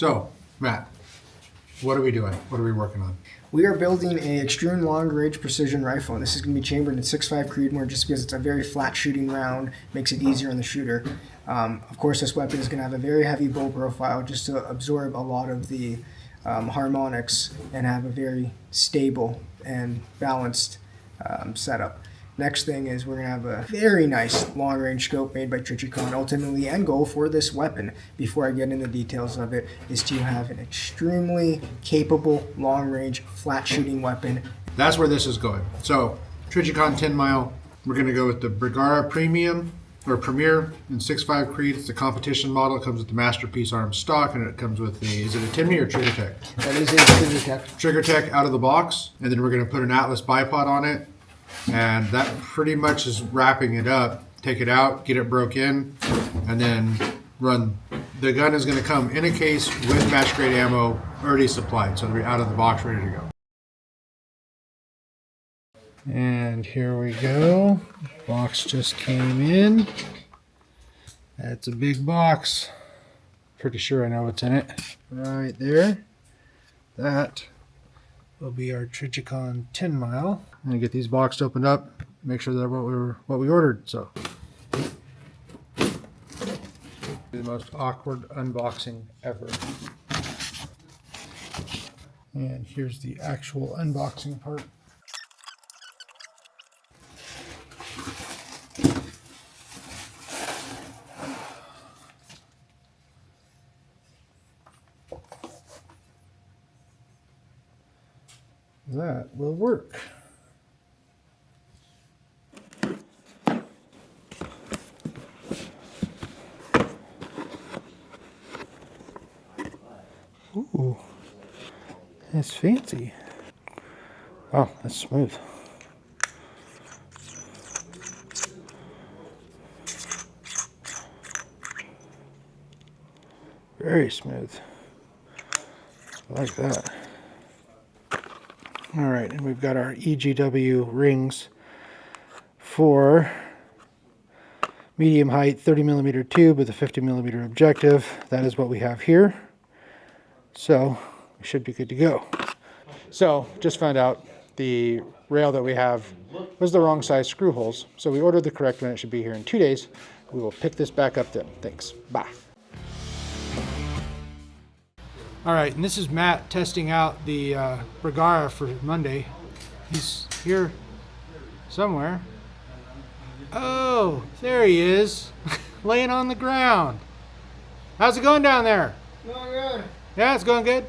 So, Matt, what are we doing? What are we working on? We are building a extreme long range precision rifle. This is going to be chambered in 6.5 Creedmoor just because it's a very flat shooting round, makes it easier on the shooter. Of course, this weapon is going to have a very heavy bow profile just to absorb a lot of the harmonics and have a very stable and balanced setup. Next thing is we're going to have a very nice long-range scope made by Trijicon. Ultimately, the end goal for this weapon, before I get into the details of it, is to have an extremely capable long-range flat-shooting weapon. That's where this is going. So, Trijicon Tenmile, we're going to go with the Bergara Premiere in 6.5 Creed. It's the competition model. It comes with the Masterpiece arm stock, and it comes with the, is it a Tenmile or Trijicon? That is a Trijicon. Trijicon out of the box, and then we're going to put an Atlas bipod on it. And that pretty much is wrapping it up. Take it out, get it broke in, and then run. The gun is going to come in a case with match grade ammo already supplied, so it'll be out of the box ready to go. And here we go. Box just came in. That's a big box. Pretty sure I know what's in it. Right there. That will be our Trijicon Tenmile. I'm gonna get these boxed opened up, make sure they're what we ordered. So, the most awkward unboxing ever. And here's the actual unboxing part. That will work. Ooh, that's fancy. Oh, that's smooth. Very smooth. I like that. All right, and we've got our EGW rings for medium height 30mm tube with a 50mm objective. That is what we have here. So we should be good to go. So just found out the rail that we have was the wrong size screw holes. So we ordered the correct one. It should be here in 2 days. We will pick this back up then. Thanks. Bye. All right, and this is Matt testing out the Bergara for Monday. He's here somewhere. Oh, there he is, laying on the ground. How's it going down there? Going good. Yeah, it's going good.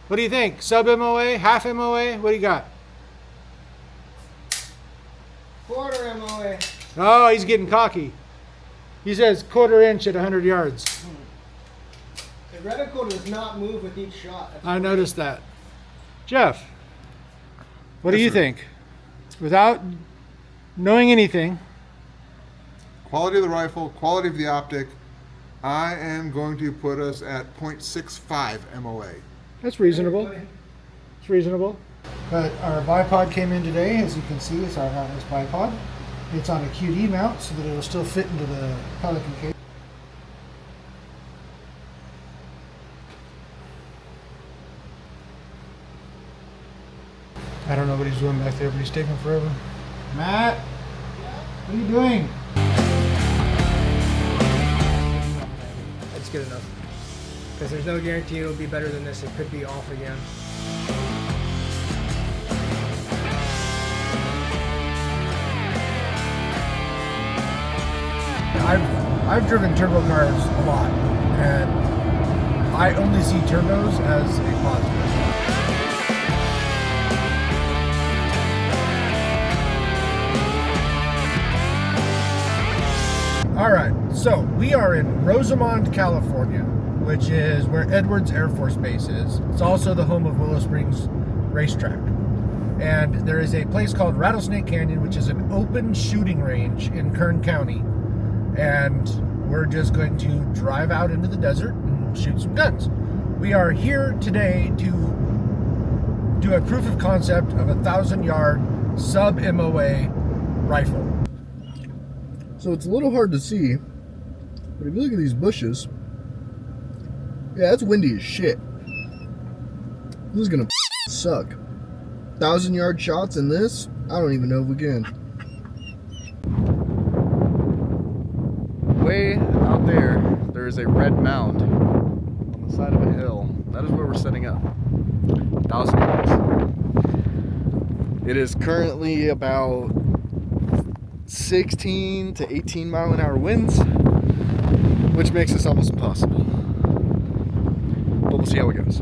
What do you think? Sub MOA, half MOA? What do you got? Quarter MOA. Oh, he's getting cocky. He says 1/4 inch at 100 yards. The reticle does not move with each shot. I noticed that. Jeff, what do you think? Without knowing anything. Quality of the rifle, quality of the optic, I am going to put us at 0.65 MOA. That's reasonable. It's reasonable. But our bipod came in today, as you can see. It's our Atlas bipod. It's on a QD mount so that it'll still fit into the Pelican case. I don't know what he's doing back there, but he's taking forever. Matt, what are you doing? That's good enough. Because there's no guarantee it'll be better than this. It could be off again. I've driven turbo cars a lot, and I only see turbos as a positive. All right, so we are in Rosamond, California, which is where Edwards Air Force Base is. It's also the home of Willow Springs Racetrack. And there is a place called Rattlesnake Canyon, which is an open shooting range in Kern County. And we're just going to drive out into the desert and shoot some guns. We are here today to do a proof of concept of a 1,000-yard sub-MOA rifle. So it's a little hard to see, but if you look at these bushes, Yeah, it's windy as shit. This is gonna suck. 1,000-yard shots in this? I don't even know if we can. Way out there is a red mound on the side of a hill. That is where we're setting up. 1,000 yards. It is currently about 16 to 18 mile an hour winds, which makes this almost impossible. But we'll see how it goes.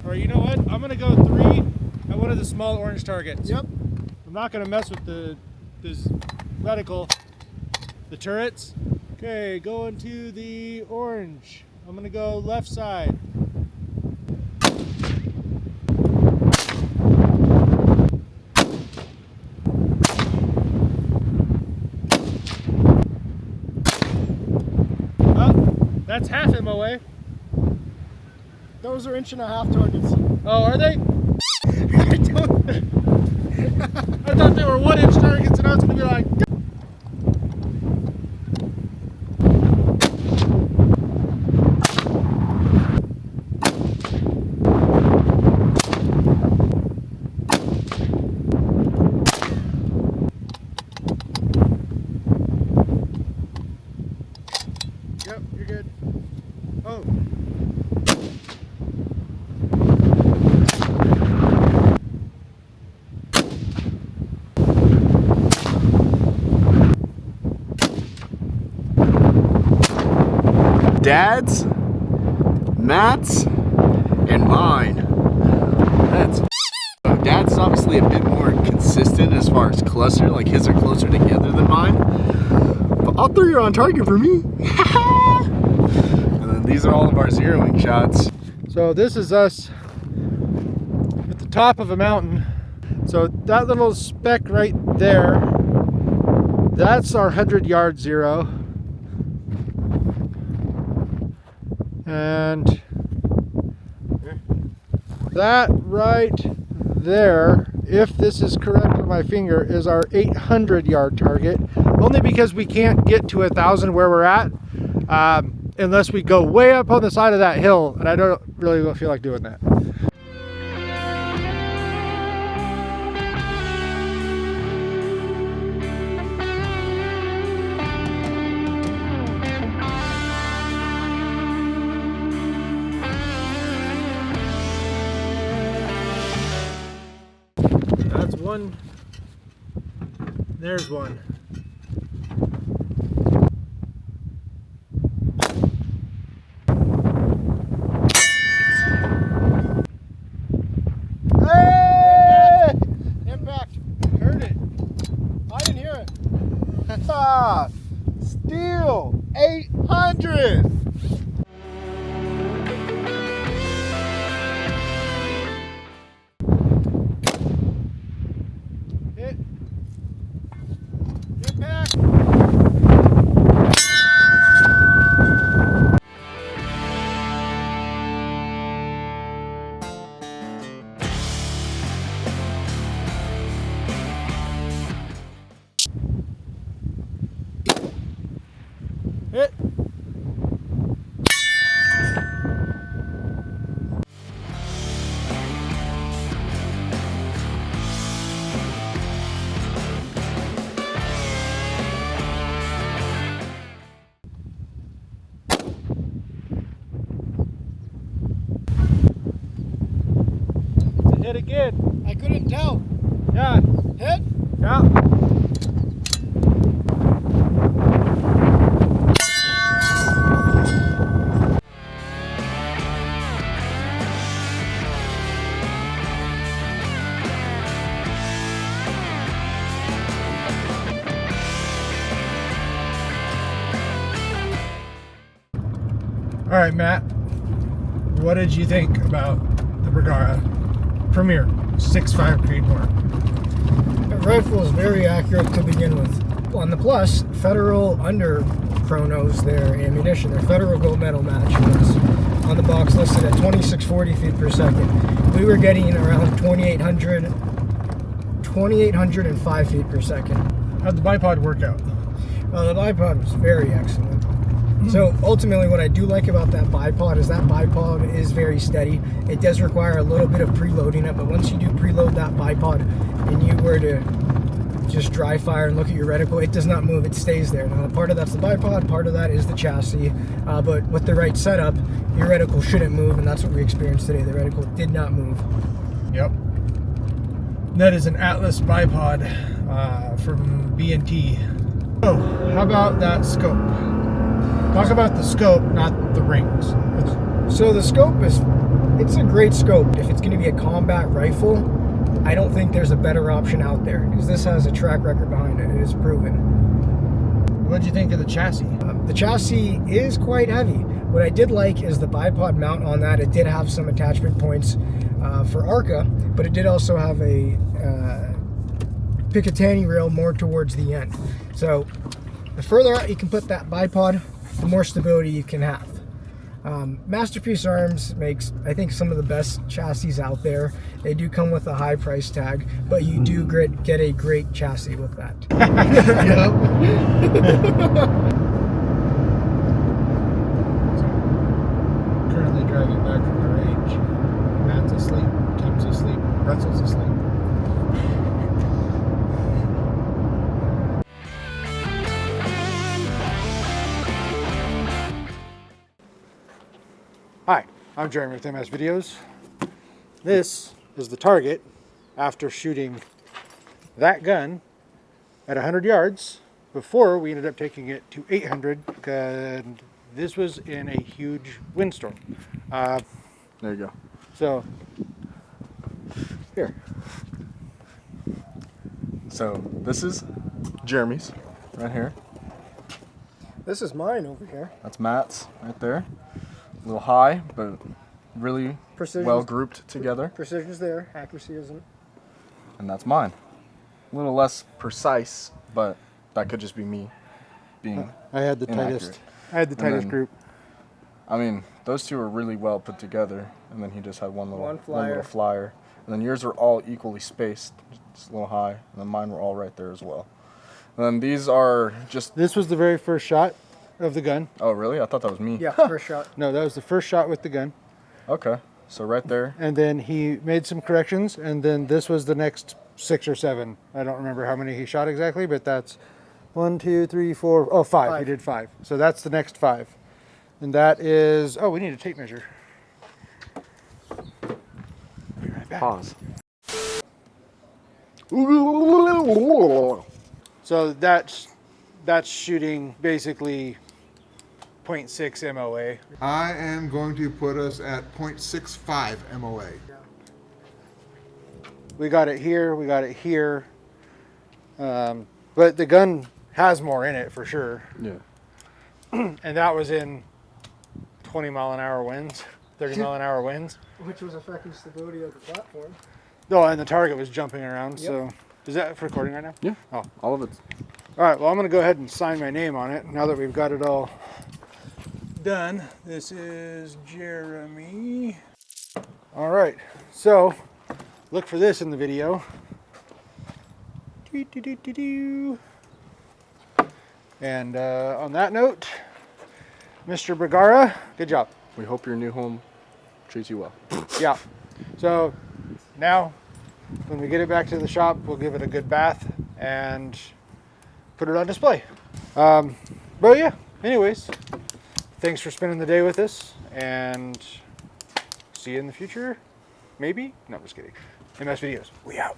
Or you know what? I'm gonna go 3 at one of the small orange targets. Yep. I'm not gonna mess with this reticle, the turrets. Okay, going to the orange. I'm gonna go left side. Oh, that's half MOA. Those are 1.5-inch targets. Oh, are they? I thought they were 1-inch targets, and I was gonna be like. Yep, you're good. Oh. Dad's, Matt's, and mine. That's Dad's is obviously a bit more consistent as far as cluster, like his are closer together than mine. But all 3 are on target for me. And then these are all of our zeroing shots. So this is us at the top of a mountain. So that little speck right there, that's our 100-yard zero. And that right there, if this is correct on my finger, is our 800-yard target. Only because we can't get to 1,000 where we're at unless we go way up on the side of that hill, and I don't really feel like doing that. That's one. There's one. Hey! Impact. Heard it. I didn't hear it. Ah, still 800. Hit. Impact. Hit. It's a hit again. I couldn't tell. Yeah. Hit? Yeah. All right, Matt, what did you think about the Bergara Premiere 6.5 Creedmoor? The rifle is very accurate to begin with. On the plus, Federal under chronos their ammunition. Their Federal gold medal match was on the box listed at 2640 feet per second. We were getting around 2,805 feet per second. How'd the bipod work out? The bipod was very excellent. So ultimately what I do like about that bipod is very steady. It does require a little bit of preloading it, but once you do preload that bipod and you were to just dry fire and look at your reticle, it does not move, it stays there. Now part of that's the bipod, part of that is the chassis, but with the right setup, your reticle shouldn't move, and that's what we experienced today. The reticle did not move. Yep. That is an Atlas bipod from B&T. Oh, how about that scope? Talk about the scope, not the rings. So the scope it's a great scope. If it's going to be a combat rifle, I don't think there's a better option out there, because this has a track record behind it. It is proven. What'd you think of the chassis? The chassis is quite heavy. What I did like is the bipod mount on that. It did have some attachment points for ARCA, but it did also have a Picatinny rail more towards the end. So the further out you can put that bipod, the more stability you can have. Masterpiece Arms makes, I think, some of the best chassis out there. They do come with a high price tag, but you do get a great chassis with that. Currently driving back from the range. Matt's asleep, Tim's asleep, Pretzel's asleep. Hi, I'm Jeremy with MS Videos. This is the target after shooting that gun at 100 yards before we ended up taking it to 800, and this was in a huge windstorm. There you go. So, here. So this is Jeremy's right here. This is mine over here. That's Matt's right there. A little high, but really Precision. well grouped together. Precision's there, accuracy isn't. And that's mine. A little less precise, but that could just be me being I had the inaccurate. tightest then- group. I mean, those two are really well put together, and then he just had one little flyer. And then yours are all equally spaced, just a little high, and then mine were all right there as well. And then these are just... This was the very first shot of the gun. Oh, really? I thought that was me. Yeah, first shot. No, that was the first shot with the gun. Okay, so right there. And then he made some corrections, and then this was the next 6 or 7. I don't remember how many he shot exactly, but that's 1, 2, 3, 4. Oh, 5. He did 5. So that's the next 5. And that is, oh, we need a tape measure. Be right back. Pause. So that's shooting basically 0.6 MOA. I am going to put us at 0.65 MOA. We got it here, we got it here. But the gun has more in it for sure. Yeah. And that was in 20 mile an hour winds, 30 mile an hour winds. Which was affecting stability of the platform. Oh, and the target was jumping around, Yep. so. Is that recording right now? Yeah. Oh. All of it. All right, well, I'm going to go ahead and sign my name on it now that we've got it all done. This is Jeremy. All right, so look for this in the video. And on that note, Mr. Bergara, good job. We hope your new home treats you well. Yeah. So now, when we get it back to the shop, we'll give it a good bath and put it on display. But yeah, anyways, thanks for spending the day with us, and see you in the future. Maybe? No, I'm just kidding. MS Videos, we out.